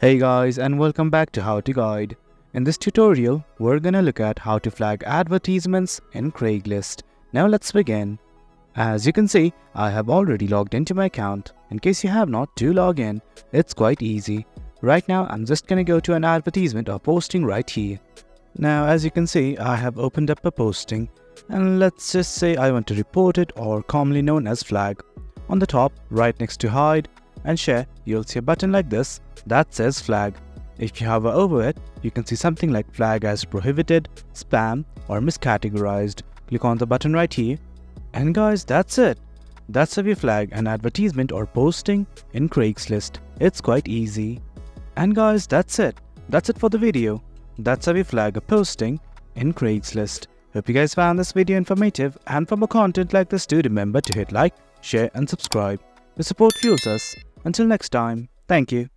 Hey guys, and welcome back to How to Guide. In this tutorial, we're gonna look at how to flag advertisements in Craigslist. Now let's begin. As you can see, I have already logged into my account. In case you have not, do log in. It's quite easy. Right now, I'm just gonna go to an advertisement or posting right here. Now, as you can see, I have opened up a posting, and let's just say I want to report it, or commonly known as flag. On the top, right next to hide and share, you'll see a button like this that says flag. If you hover over it, you can see something like flag as prohibited, spam, or miscategorized. Click on the button right here. And guys, that's it. That's how you flag an advertisement or posting in Craigslist. It's quite easy. And guys, that's it. That's it for the video. That's how you flag a posting in Craigslist. Hope you guys found this video informative, and for more content like this, do remember to hit like, share and subscribe. Your support fuels us. Until next time, thank you.